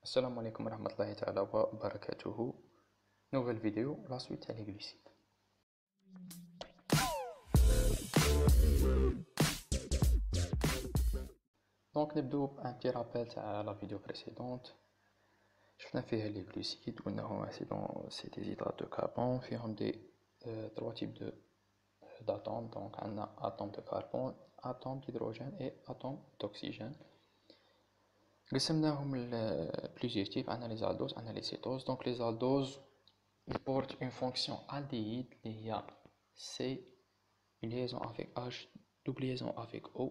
السلام عليكم ورحمة الله تعالى وبركاته. نوفيل فيديو لا سويت تاع لي غليسيد. دونك نبدو بان بتي رابيل تاع لا فيديو بريسيدونت. شفنا فيها لي غليسيد وقلنا هما سي دي زيدرات دو كربون فيهم دي تروا تيب دو d'atomes. Donc on a atome de carbone, atome d'hydrogène et atome d'oxygène. قسمناهم ل plusieurs types. On a les aldoses, on a les cétoses. Donc les aldoses ils portent une fonction aldéhyde qui a C, une liaison avec H, double liaison avec O,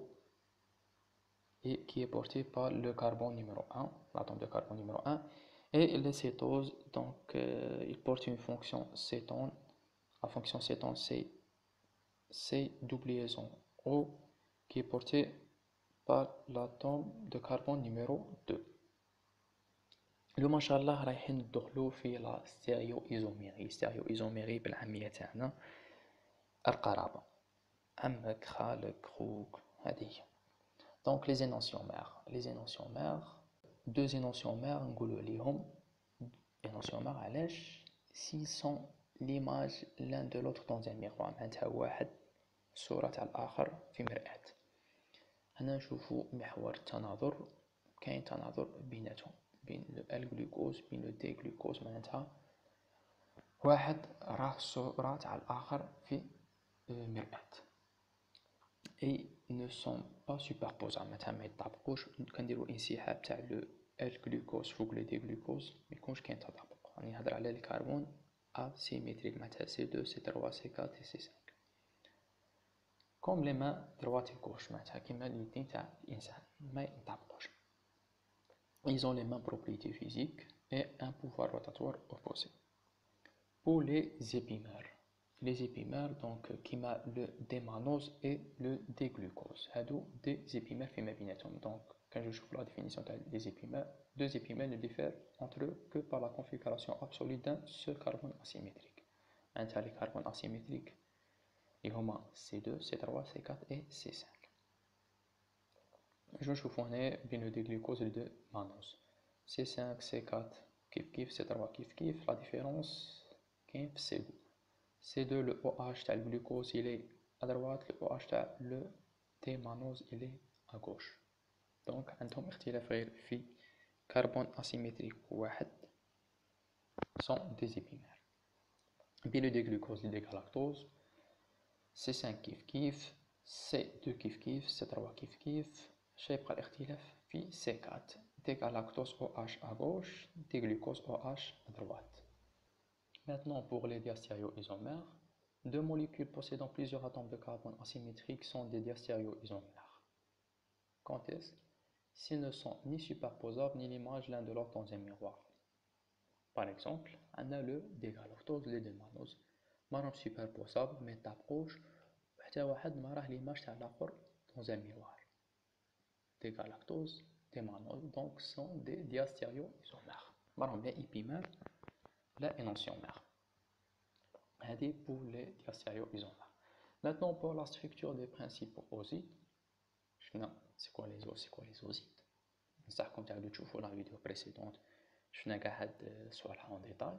et qui est portée par le carbone numéro 1, l'atome de carbone numéro 1. Et les cétoses, donc ils portent une fonction cétone. La fonction cétone c'est C double liaison O, qui est portée par l'atome de carbone numéro 2. اليوم ان شاء الله رايحين ندخلو في لا ستيريو ايزوميري بالعاميه تاعنا القرابه، عمك خالك خوك هذه هي. دونك لي زينونسيون مير دو زينونسيون مير نقولوا عليهم زينونسيون مير علاش سي سون ليماج لان دو لوتر دون ان ميغوار، معناتها واحد الصوره تاع الاخر في مرآة. هنا نشوفوا محور التناظر، كاين تناظر بيناتهم بين الجلوكوز بين الدي جلوكوز، معناتها واحد راه الصورة تاع الآخر في مرآة. اي ne sont pas superposés، معناتها ما يطابقوش. كنديرو انسحاب تاع الجلوكوز فوق لو دي جلوكوز ميكونش كاين تطابق. راني نهضر على الكربون اسيمتريك، معناتها C2 C3 C4 C5 كوم لي مان دروات et gauche، معناتها كيما اليدين تاع الانسان ما يطابقوش. Ils ont les mêmes propriétés physiques et un pouvoir rotatoire opposé. Pour les épimères donc كيما le démanose et le déglucose، هادو des épimères فيما بيناتهم. Donc quand je trouve la définition des épimères, deux épimères ne diffèrent entre eux que par la configuration absolue d'un seul carbone asymétrique. معناتها les carbones asymétriques اللي هما C2 C3 C4 et C5. Je نشوفو هنا بين le déglucose et le démanose. C5 C4 كيف C3 كيف la différence كاين في C2. C2 le OH تاع الجلوكوز il est à droite, le OH تاع le démanose il est à gauche. donc عندهم اختلاف غير في كربون اسيمتريك واحد sont des épimères. بين le déglucose le dégalactose C5 كيف C2 كيف C3 كيف شيبقى الاختلاف في C4 dégalactose OH à gauche, déglucose OH à droite. Maintenant pour les diastéréoisomères, deux molécules possédant plusieurs atomes de carbone asymétriques sont des diastéréoisomères. Quand est-ce? S'ils ne sont ni superposables ni l'image l'un de l'autre dans un miroir. Par exemple, on a le dégalactose le démanose ما راهم superposables mais يطابقوش حتى واحد ما راه l'image تاع الآخر dans un miroir. Dégalactose démanose donc sont des diastéréoisomères ما راهم لا épimères لا énantiomères. هذه pour les diastéréoisomères. Maintenant pour la structure des principaux osides. شفنا c'est quoi les osides. نصحكم تعاودوا تشوفوا la vidéo précédente. شفنا كاع هاد الصوالح en détail.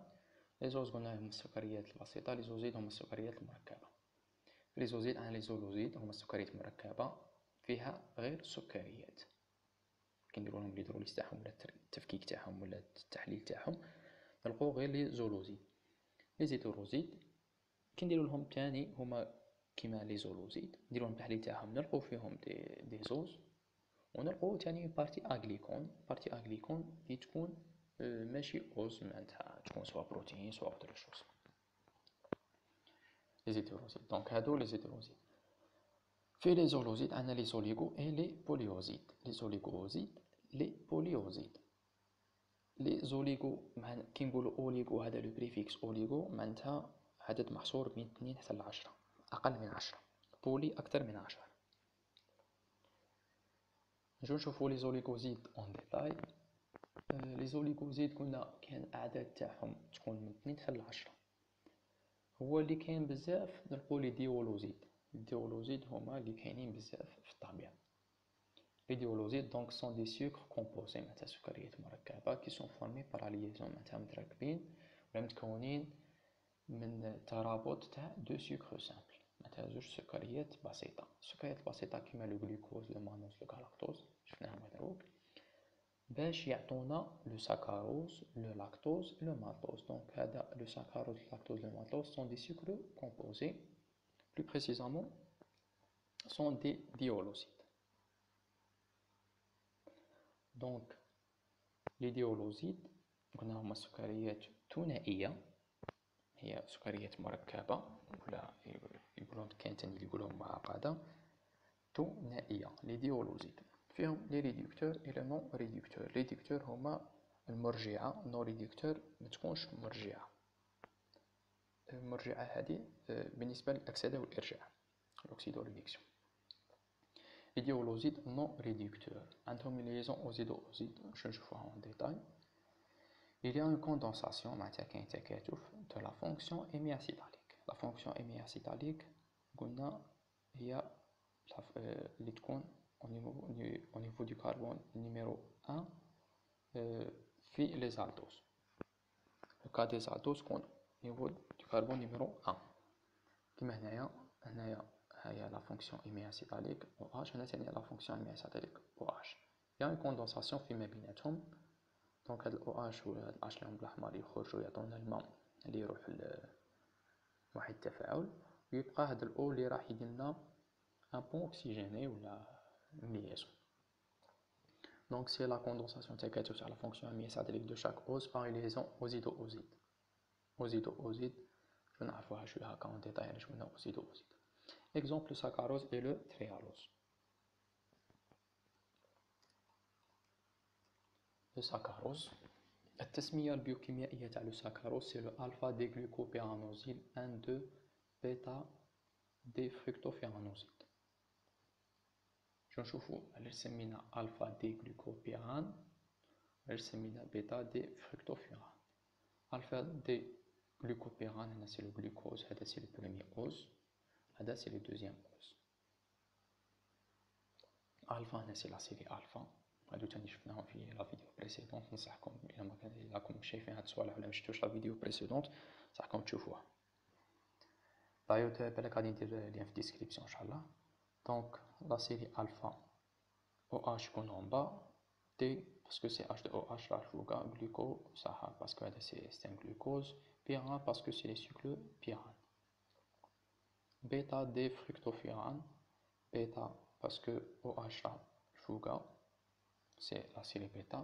Les osides قلنا هما السكريات البسيطة. les osides هما السكريات المركبة. les osides عندنا les زولوزيد هما السكريات المركبة فيها غير سكريات. كنديروا لهم الهيدروليز تاعهم ولا التفكيك تاعهم ولا التحليل تاعهم نلقاو غير لي زولوزيد. لي زيتوروزيد كنديروا لهم تاني هما كيما لي زولوزيد نديروا لهم التحليل تاعهم نلقاو فيهم دي زوز ونلقاو تاني بارتي اغليكون اللي تكون ماشي اوز معناتها تكون سوا بروتين سوا اوتر شوز. لي زيتوروزيد دونك هادو لي زيتوروزيد. في لي زولوزيد عندنا لي زوليغو اي لي بوليوزيد. لي زوليغوزيد لي بوليوزيد. لي زوليغو كي نقولوا اوليغو هذا لو بريفيكس اوليغو معناتها عدد محصور بين 2 حتى ل 10 اقل من 10. بولي اكثر من 10. نجو نشوفوا لي زوليغوزيد اون ديتاي. لي زوليغوزيد قلنا كان اعداد تاعهم تكون من 2 حتى ل 10. هو اللي كاين بزاف نلقوا لي ديولوزيد. الديولوزيد هما اللي كاينين بزاف في الطبيعه. Les diolosides donc sont des sucres composés معناتها سكريات مركبة qui sont formés par la liaison معناتها متركبين ولا متكونين من ترابط تاع دو سكر سامبل معناتها زوج سكريات بسيطة. السكريات البسيطة كيما لو غلوكوز لو مانوز لو غلاكتوز شفناهم دروك باش يعطونا لو ساكاروز لو لاكتوز لو مالتوز. دونك هذا لو ساكاروز لو لاكتوز لو مالتوز sont des sucres composés, plus précisément sont des diolosides. دونك لي ديولوزيد قلنا هما سكريات ثنائية، هي سكريات مركبة ولا يقولون كاين تاني اللي يقولون معقدة ثنائية. لي ديولوزيد فيهم لي ريدكتور إلى نون ريدكتور. ريدكتور هما المرجعة، نون ريدكتور متكونش مرجعة. المرجعة هذه بالنسبة للأكسدة والإرجاع الأكسيدو ريدكسيون. Les diolosides non réducteurs عندهم une liaison ozido-ozide باش نشوفوها en détail. Il y a une condensation معناتها كاين تكاتف de la fonction hémiacytalique. La fonction hémiacytalique قلنا هي اللي تكون au niveau du carbone numéro 1 في les aldoses. Le cas des aldoses تكون au niveau du carbone numéro 1 كيما هنايا هي la fonction hémiacytalique OH هنا ثاني la fonction hémiacytalique OH. Il y a une condensation فيما بيناتهم. دونك هاد OH و هاد H اللي بالأحمر يخرجوا يعطونا الماء اللي يروح لواحد التفاعل، ويبقى هاد الأو اللي راح يديرلنا ان بون أكسجيني ولا liaison. Donc c'est la condensation تكاتف تاع la fonction hémiacytalique de chaque ose par une liaison ozido-ozide. Ozido-ozide جو نعرفوها شويه هكا en détail علاش قلنا ozido-ozide. Exemple le saccharose et le trialose. Le saccharose. التسمية البيوكيميائية تاع لو ساكاروز سي لو الفا دي غلوكوبيرانوزيل 1 2 بيتا دي فركتوفيرانوزيل. شو نشوفو علاش سمينا الفا دي غلوكوبيران علاش سمينا بيتا دي فركتوفيران. الفا دي غلوكوبيران هنا سي لو غلوكوز، هذا سي لو بروميي اوز، هذا سي لو دوزيام اوز. الفا هنا سي لا سيري الفا، هادو تاني شفناهم في لا فيديو بريسيدونت. ننصحكم الا ما كان راكم شايفين هاد الصوالح ولا مشفتوش لا فيديو بريسيدونت ننصحكم تشوفوها. دايوت بالك غادي ندير لين في الديسكريبسيون ان شاء الله. دونك لا سيري الفا او اش يكون اون با، تي باسكو سي اش دو او اش راه فوقا، غلوكو صح باسكو هذا سي ان غلوكوز، بيران باسكو سي لي سيكل بيران، بيتا دي فركتوفيران، بيتا باسكو او اش راه فوقا c'est la série bêta.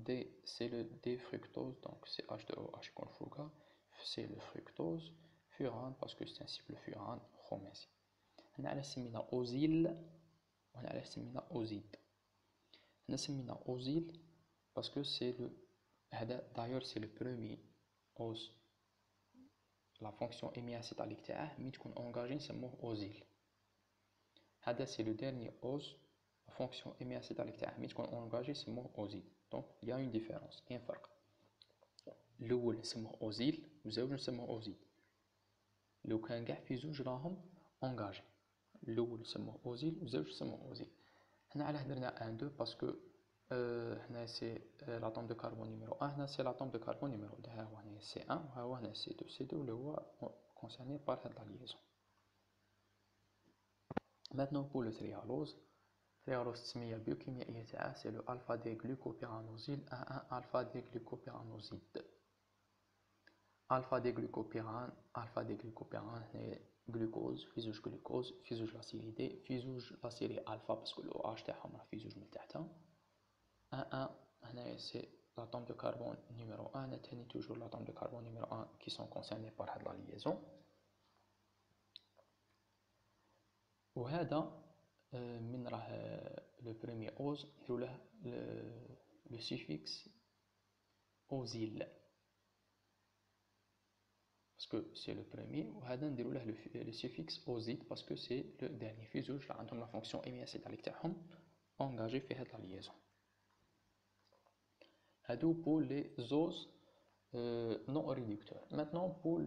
D c'est le D-fructose, donc c'est H2OH qu'on fouga, c'est le fructose, furane parce que c'est un cycle furane, chromèse. On a la semina ozyle, on a la semina ozide. On a la semina ozyle parce que c'est le, d'ailleurs c'est le premier os, la fonction hémiacytalique تاعه مي تكون engagée نسموه ozyle. هذا c'est le dernier os. La fonction hémiacytalique تاعه مي تكون engagée نسموه أوزيد. دونك il y a une différence، كاين فرق. الأول نسموه أوزيل وزوج نسموه أوزيد. لو كان كاع في زوج راهم engagés، الأول نسموه أوزيل وزوج نسموه أوزيد. هنا علاه درنا 1 2 باسكو هنا سي لاتوم دو كربون نيميرو 1، هنا سي لاتوم دو كربون نيميرو 2، ها هو هنا سي 1 وها هو هنا سي 2. سي 2 اللي هو concerné par هاد لا liaison. Maintenant pour le trialose. Trialose التسمية البيوكيميائية تاعه سي لو الفا دي غلوكوبيرانوزيل 1 الفا دي غلوكوبيرانوزيد. الفا دي غلوكوبيران، الفا دي غلوكوبيران هنا غلوكوز في زوج غلوكوز في زوج لاسيري دي في زوج لاسيري الفا باسكو الاو اش تاعهم راه في زوج من تحتها. 1 هنايا سي لاتوم دو كربون نيميرو 1، هنا تاني توجور لاتوم دو كربون نيميرو 1 كي سون كونسيرني بار هاد لا ليزون. وهذا من راه لو بروميي اوز نديرو له لو سيفيكس اوزيل باسكو سي لو بروميي، وهذا نديرو له لو سيفيكس اوزيد باسكو سي لو ديرني في زوج عندهم لا فونكسيون هيمياcytalique تاعهم انغاجي في هاد لا ليزون. هادو بور لي زوز non réducteurs. Maintenant pour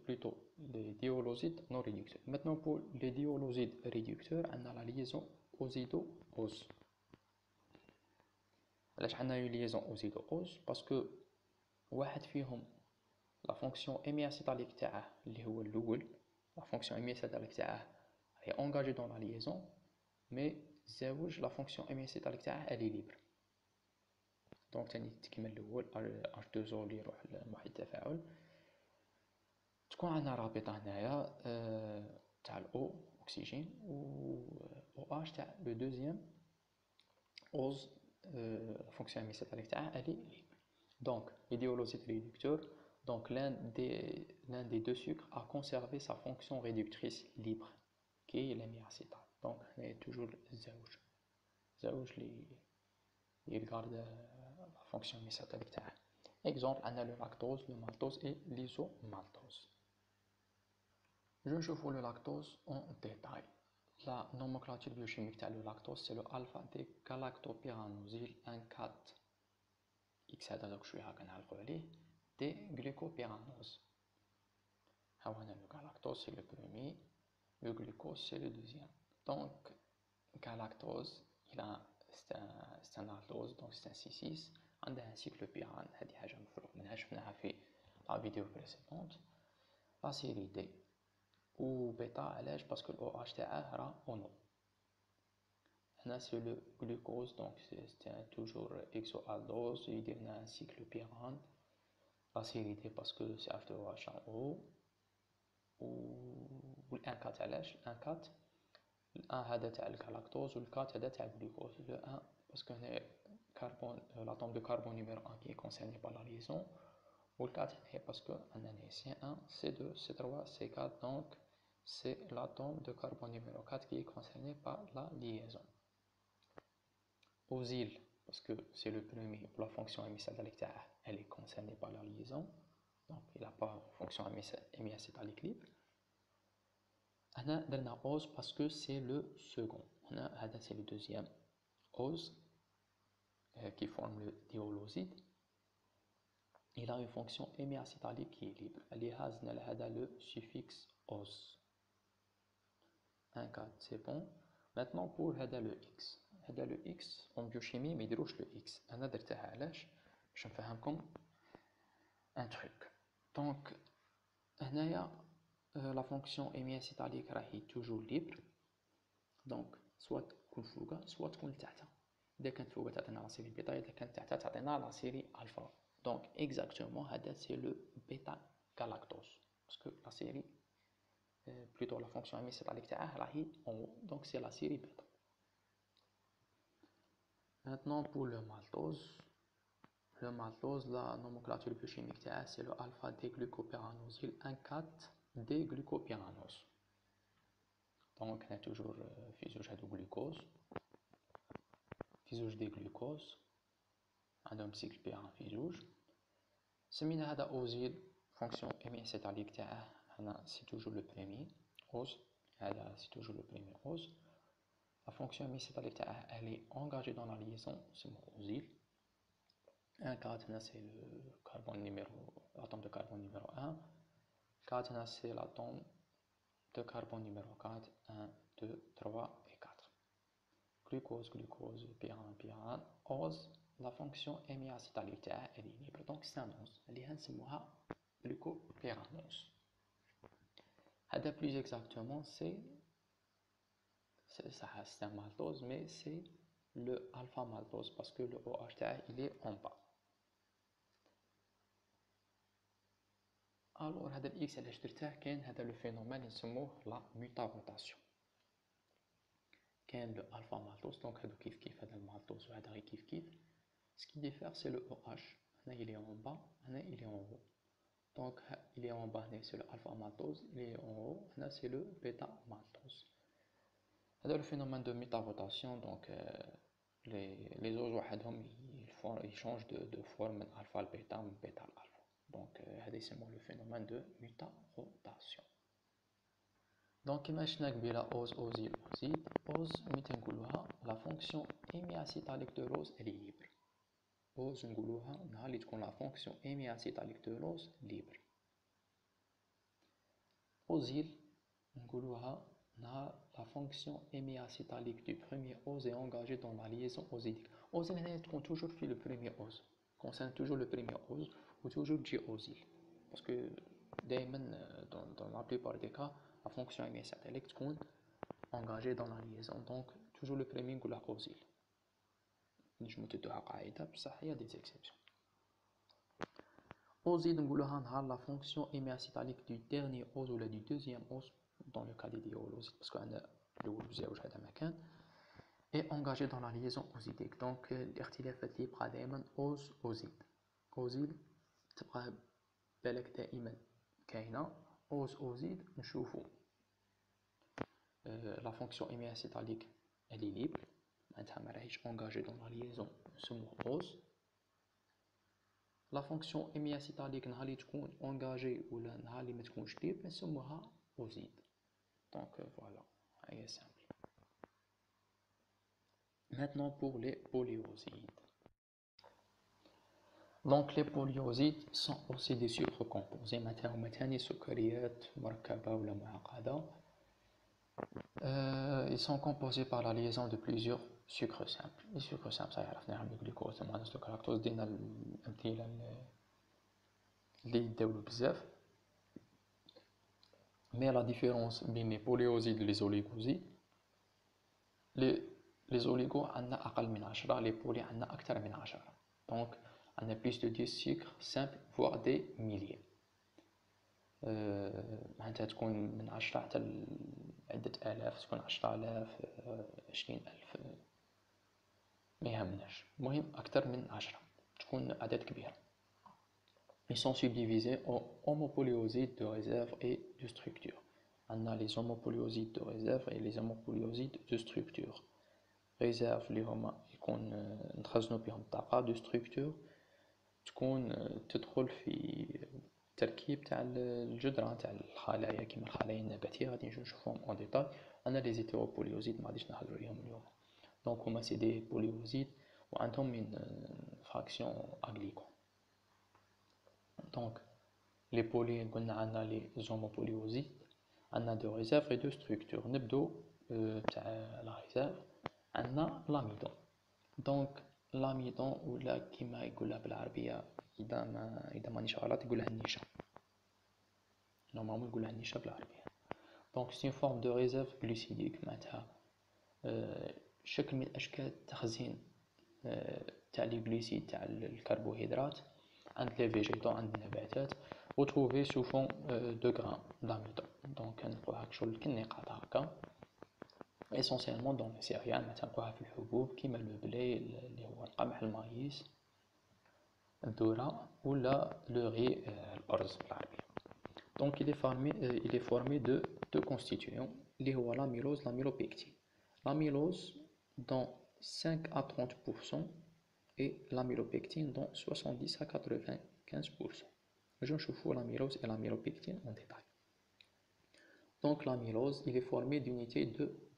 plutôt les diolosides non réducteurs. Maintenant pour les diolosides réducteurs, on a la liaison ozido-ose. علاش عندنا une liaison أوزيل أوز باسكو واحد فيهم لا فونكسيون هيمياسيتاليك تاعه اللي هو الاول لا فونكسيون هيمياسيتاليك تاعه هي انغاجي دون لا ليزون مي زاوج لا فونكسيون هيمياسيتاليك تاعه الي ليبر دونك تاني تكمل الاول اش دو زو اللي يروح لمحيط التفاعل تكون عندنا رابطه هنايا تاع الاو اكسجين و اش تاع لو دوزيام اوز لا فونكسيون هيمياسيتاليك تاعه الي ليبر donc l'idéologiste réducteur. Donc l'un des deux sucres a conservé sa fonction réductrice libre, qui est l'hémiacétate. Donc il y a toujours زوج اللي garde la fonction hémiacétalique تاعه. Exemple, on a le lactose, le maltose et l'isomaltose. Je chauffe le lactose en détail. La nomenclature biochimique تاع le lactose c'est le alpha-dégalactopyranosyle 1,4 X هذا دوك شويه هاكا نعرفو عليه دي glucopyranose. ها هنا le galactose c'est le premier, le glucose c'est le deuxième. Donc galactose c'est un aldose donc c'est un C6 عنده un cycle pyrane هذه حاجه مفروغ منها شفناها في لا فيديو بريسيدونت. لا سيري دي و بيتا علاش باسكو الاو اتش تاعه راه اونو. هنا c'est le glucose donc c'est toujours exoaldose يدير لنا un cycle pyrane. La série D parce que c'est H2OH en haut و ال 1,4 علاش ال 1,4 ال 1 هذا تاع الجلاكتوز وال 4 هذا تاع الجلوكوز. Le 1 parce que l'atome de carbone numéro 1 qui est concerné par la liaison ou le 4 parce que on a C1, C2, C3, C4 donc c'est l'atome de carbone numéro 4 qui est concerné par la liaison. Auzyle parce que c'est le premier pour la fonction hémiacétalique تاعه elle est concernée par la liaison donc il n'a pas fonction hémiacétalique libre. هنا درنا OZ parce que c'est le second. هنا هذا c'est le deuxième OZ qui forme le dioloside. Il a une fonction hémiacétalique qui est libre. اللي هازنا لهذا le suffixe OZ. 1,4 c'est bon. Maintenant pour هذا le X. هذا le X en biochimie ما يديروش le X. أنا درتها علاش باش نفهمكم un truc. Donc هنايا la fonction hémiacétalique راهي toujours libre. Donc soit تكون فوقها soit تكون لتحتها. إذا كانت فوقها تعطينا لا سيري بيتا إذا كانت تحتها تعطينا لا سيري ألفا. Donc exactement هذا c'est le bêta galactose parce que la série plutôt la fonction hémiacétalique تاعه راهي en haut donc c'est la série bêta. Maintenant pour le maltose. Le maltose, la nomenclature biochimique تاعه c'est le alpha-déglucopyranosyle 1,4-déglucopyranose. Donc on a toujours في زوج هادو glucose في زوج دي glucose عندهم cycle pyrane في زوج. سمينا هذا أوزيل fonction hémiacétalique تاعه هنا c'est toujours le premier OZ. هذا c'est toujours le premier OZ. La fonction hémiacétalique تاعه elle est engagée dans la liaison c'est أوزيل. 1,4 c'est le carbone l'atome de carbone numéro 1. 4 c'est l'atome de carbone numéro 4. 1, 2, 3 et 4. Glucose, glucose, pyrane, pyrane. OZ, la fonction hémiacétalique elle est libre. Donc c'est un OZ. اللي هنسموها glucopyranose. هذا plus exactement c'est un maltose mais c'est le alpha maltose parce que le OH il est en bas. Alors هذا الإكس علاش درته كاين هذا لو فينومين اللي نسموه لا ميتاغوتاسيون. كاين لو الفا مالتوز دونك هادو كيف كيف هذا المالتوز وهذا غير كيف كيف. Ce qui diffère c'est le OH. هنا il est en bas هنا il est en haut. Donc il est en bas هنا c'est le alpha maltose, il est en haut هنا c'est le bêta maltose. هذا le phénomène de métavotation donc les autres وحدهم ils changent de forme من alpha al bêta من bêta al alpha. Donc c'est le phénomène de mutarotation. Donc كما شفنا قبيله OZ أوزيل أوزيد OZ متى نقولوها la fonction hémiacétalique de l'OZ elle est libre. OZ نقولوها نهار اللي تكون la fonction hémiacétalique de l'OZ libre. أوزيل نقولوها la fonction hémiacétalique du premier ose est engagée dans la liaison osidique. Ose est toujours fait le premier ose, concerne toujours le premier ose ou toujours diosile. Parce que dans la plupart des cas, la fonction hémiacétalique est engagée dans la liaison, donc toujours le premier ou la osile. Je me il y a des exceptions. Oside, la fonction hémiacétalique du dernier ose ou du deuxième ose, dans le cas des diolosides, parce qu'on a est engagé dans la liaison osidique. Donc, الاختلاف اللي يبقى دائما ose-oside. Oside تبقى بالك دائما كاينة ose-oside نشوفو la fonction hémiacétalique elle est libre, معناتها ما راهيش engagée dans la liaison نسموه ose. La fonction hémiacétalique نهار اللي تكون engagée ولا نهار اللي ما تكونش libre نسموها oside. Donc voilà, c'est simple. Maintenant pour les polyosides. Donc les polyosides sont aussi des sucres composés مثلا سكريات مركبة ولا معقدة. Ils sont composés par la liaison de plusieurs sucres simples. Les sucres simples, ça يعرفناهم الجلوكوز المونوس الكلاكتوز دينا الأمثلة اللي يداولوا بزاف. Mais la différence بين les polyosides et les oligosides, les oligos عندنا أقل من 10, les poly عندنا أكثر من 10. Donc on a plus de 10 sucres simples, voire des milliers. معناتها تكون من 10 حتى عدة آلاف، تكون 10,000 20,000 ما يهمناش، المهم أكثر من 10 تكون أعداد كبيرة. Ils sont subdivisés en homopolyosides de réserve et de structure. On a les homopolyosides de réserve et les homopolyosides de structure. Réserve اللي هما يكون نتخزنوا بهم الطاقة، de structure تكون تدخل في التركيب تاع الجدران تاع الخلايا كيما الخلايا النباتية غادي نشوفهم اون ديتاي. انا لي زيتيروبوليوزيد ما غاديش نهضروا عليهم اليوم. دونك هما سي دي بوليوزيد وعندهم من فراكسيون اغليكون. دونك لي بولي قلنا عندنا لي زوموبوليوزيد، عندنا دو ريزيرف اي دو ستركتور. نبدو تاع لا ريزيرف، عندنا لاميدون. دونك لاميدون ولا كيما يقولها بالعربية إذا مانيش غلط يقولها النيشا، نورمالمون يقولها النيشا بالعربية. دونك سي اون فورم دو ريزيرف غلوسيديك، معناتها شكل من أشكال التخزين تاع لي غلوسيد تاع الكربوهيدرات عند لي فيجيتون، عند النباتات، وتروفي سو فون دو غران لاميدون. دونك نلقوها كشغل كالنقاط هكا essentiellement dans les céréales، مثلا نلقوها في الحبوب كيما لو بلي اللي هو القمح، المايس، الذرة ولا لو ري الأرز بالعربي. Donc il est formé de deux constituants اللي هو l'amylose l'amylopectine. L'amylose dans 5 à 30% et l'amylopectine dans 70 à 95%. Je نشوفوا l'amylose et l'amylopectine en détail. Donc l'amylose il est formé d'unités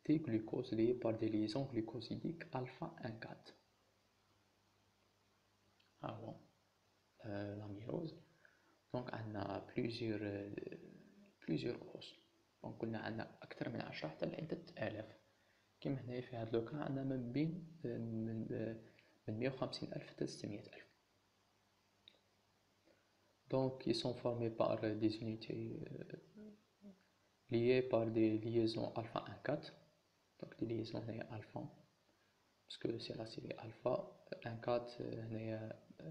des glucoses liées par des liaisons glucosidiques alpha 1,4. Ah bon, l'amylose. Donc on a plusieurs oses. Donc قلنا عندنا أكثر من 10 حتى لعدة آلاف. كيما هنا في هذا لوكا عندنا من بين من 150,000 حتى 600,000. Donc ils sont formés par des unités liées par des liaisons alpha 1,4. Donc des liaisons alpha, parce que c'est la série alpha 1,4,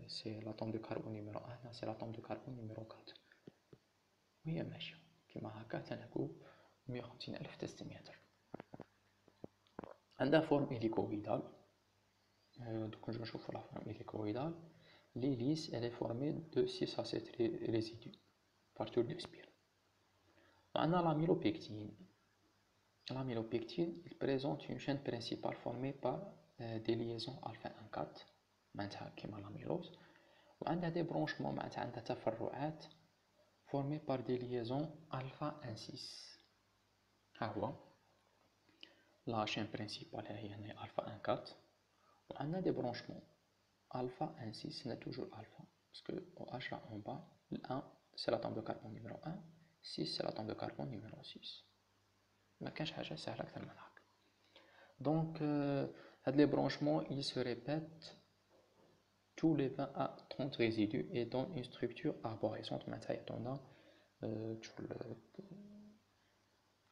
c'est l'atome de carbone numéro 1, c'est l'atome de carbone numéro 4. وهي ماشية كيما هكا تنكو 150,000 حتى 600,000. عندها فورم هيليكويدال. دوك نجيو نشوفو لا فورم هيليكويدال. L'hélice elle est formée de 6 à 7 résidus par tour de spirale. On a l'amylopectine. L'amylopectine il présente une chaîne principale formée par des liaisons alpha 1,4 معناتها كيما l'amylose، وعندها des branchements معناتها عندها تفرعات formés par des liaisons alpha 1,6. ها هو la chaîne principale هي alpha 1,4 وعندنا des branchements alpha 1,6. هنا toujours alpha parce que OH là en bas, le 1 c'est l'atome de carbone numéro 1, 6 c'est l'atome de carbone numéro 6. ما كانش حاجه سهله اكثر من هكا. دونك هاد لي برانشمون ils se répètent tous les 20 à 30 résidus et donnent une structure arborescente. معناتها يعطونا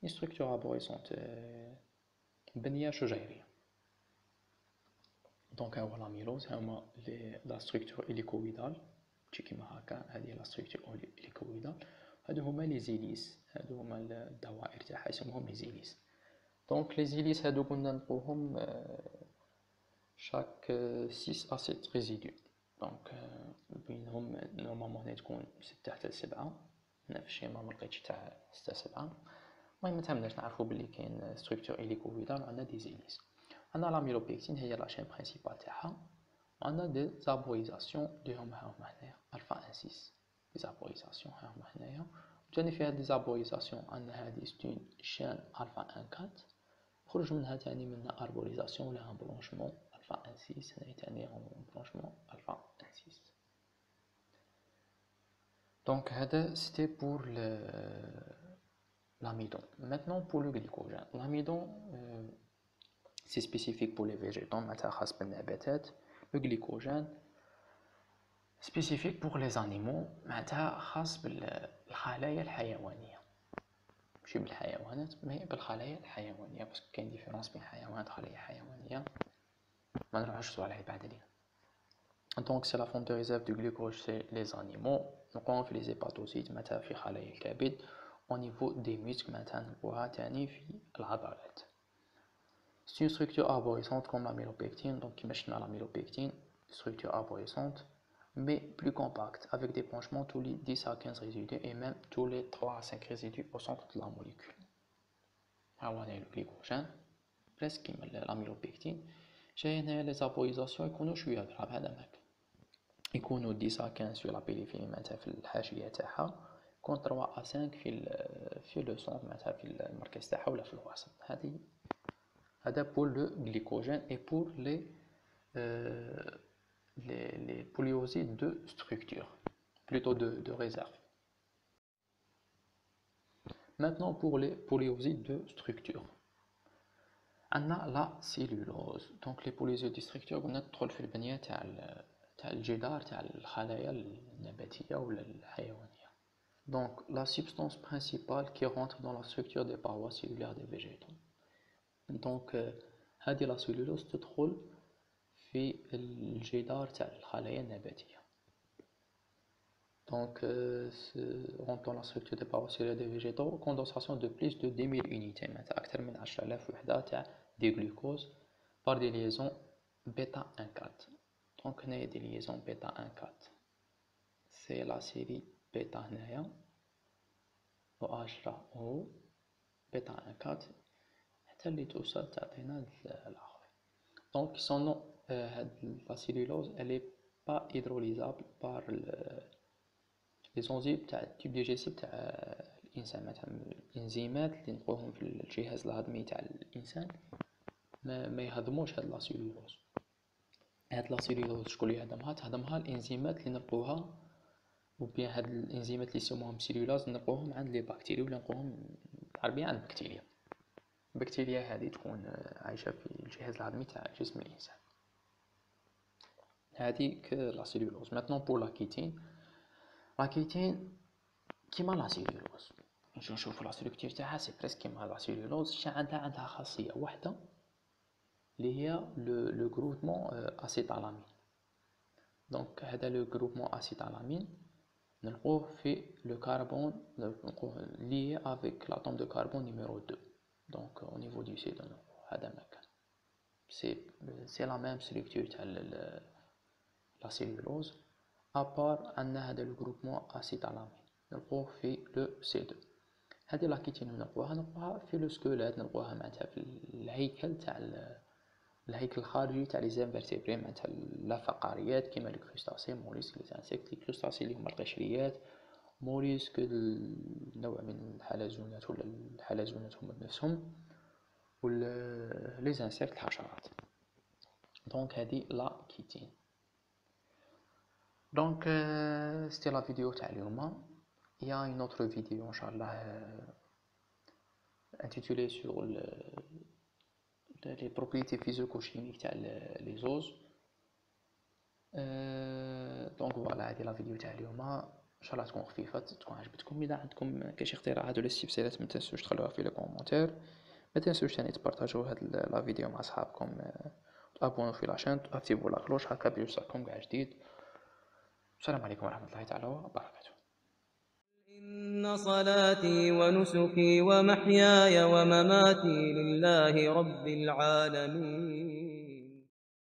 une structure arborescente بنيه شجيريه. دونك هو لاميلوز هما لا ستركتور هيليكويدال شي كيما هكا. هذه لا ستركتور هيليكويدال. هادو هما لي زيليس، هادو هما الدوائر تاعها يسموهم لي زيليس. دونك لي زيليس هادو كنا نلقوهم chaque 6 à 7 résidus. دونك بينهم نورمالمون هنا تكون 6 حتى 7، هنا في الشيما ملقيتش تاع 6 7. المهم متهمناش نعرفو بلي كاين ستركتور هيليكويدال وعندنا دي زيليس. عندنا لاميلوبيكتين هي لاشين برينسيبال تاعها، وعندنا دي زابوريزاسيون اللي هما هنايا الفا 1 6 دي زابوريزاسيون هما هنايا. وثاني في هاد دي زابوريزاسيون عندنا هادي ستون شان الفا 1 4 خرج منها تاني منها اربوريزاسيون ولا ان برونشمون الفا 1 6 هنا تاني ان برونشمون الفا 1 6. دونك هذا سيتي بور l'amidon. Maintenant pour le glycogène. L'amidon c'est spécifique pour les végétaux, le glycogène spécifique pour les animaux, خاص بالخلايا الحيوانية، ماشي بالحيوانات مي بالخلايا الحيوانية، باسكو كاين ديفيرونس بين حيوانات وخلايا حيوانية ما نروحوش صوالح بعد لينا. دونك سي لا فون دو ريزيرف دو glucose chez les animaux. نلقاوهم في لي زيباتوسيت مثلا في خلايا الكبد، au niveau des muscles مثلا نلقاوها تاني في العضلات. C'est une structure arborescente comme l'amylopectine, donc imaginez l'amylopectine, structure arborescente, mais plus compacte, avec des branchements tous les 10 à 15 résidus et même tous les 3 à 5 résidus au centre de la molécule. Alors, on a le glycogène, presque comme l'amylopectine. J'ai les arborisations qui sont شوية بهذا المكان. يكونوا 10 à 15 sur la périphérie معناتها في الحاشية تاعها، يكون 3 à 5 في le centre معناتها في المركز تاعها ولا في الوسط. هذا pour le glycogène et pour les polyosides de structure, plutôt de réserve. Maintenant pour les polyosides de structure. On a la cellulose. Donc les polyosides de structure on ندخل في البنية تاع الجدار تاع الخلايا النباتية ولا الحيوانية. Donc la substance principale qui rentre dans la structure des parois cellulaires des végétaux. دونك هذه لا سيلولوز تدخل في الجدار تاع الخلايا النباتيه. دونك rentre dans la structure des parois cellulaires des végétaux, condensation de plus de 10 000 unités معناتها اكثر من 10000 وحده تاع دي غلوكوز par des liaisons bêta 1 4. دونك هنايا دي liaisons bêta 1 4 c'est la série bêta هنايا OH là O bêta 1 4 اللي توصل تعطينا الاخر. دونك son nom la cellulose elle est pas hydrolysable par les enzymes تاع التيب ديجيستيف تاع الانسان. مثلا الانزيمات اللي نلقوهم في الجهاز الهضمي تاع الانسان ما يهضموش هاد لا سيلولوز. هاد لا سيلولوز شكون اللي تهضمها الانزيمات اللي نلقوها، وبيان هاد الانزيمات اللي يسموهم سيلولاز نلقوهم عند لي بكتيريا ولا نلقوهم بالعربيه عند البكتيريا. البكتيريا هذه تكون عايشة في الجهاز الهضمي تاع جسم الإنسان. هذه لا سيلولوز. maintenant pour la kétine. la kétine كيما لا سيلولوز نشوفوا لا ستركتور تاعها سي بريسك كيما لا سيلولوز. عندها خاصية واحدة اللي هي لو غروبمون اسيتالامين. دونك هذا لو غروبمون اسيتالامين نلقوه في لو كربون lié avec l'atome de carbone numéro 2. Donc au niveau du C2 c'est la même structure تاع la cellulose à part أن هذا le groupement acétalamine نلقوه في le C2. هذه لا كيتين نلقوها في لو سكولات، نلقوها معناتها في الهيكل تاع الهيكل الخارجي تاع لي زانفرتيبري معناتها الفقاريات كيما لي كروستاسي موليسك لي انسيكت. لي كروستاسي اللي هما القشريات، موليسك النوع من الحلزونات ولا الحلزونات هما بنفسهم، ولا لي انسيكت الحشرات. دونك هذه لا كيتين. دونك سيتي لا فيديو تاع اليوم. يا اون اوتر فيديو ان شاء الله intitulé sur les propriétés physico-chimiques تاع les os. دونك فوالا هذه لا فيديو تاع اليوم ان شاء الله تكون خفيفه تكون عجبتكم. اذا عندكم كاين شي اقتراحات ولا استفسارات ما تنسوش تخلوها في لي كومونتير. ما تنسوش ثاني تبارطاجيو هاد لا فيديو مع صحابكم، تابونو في لاشين، تاكتيفو لا كلوش هكا بيوصلكم كاع جديد. السلام عليكم ورحمه الله تعالى وبركاته. إن صلاتي ونسكي ومحياي ومماتي لله رب العالمين.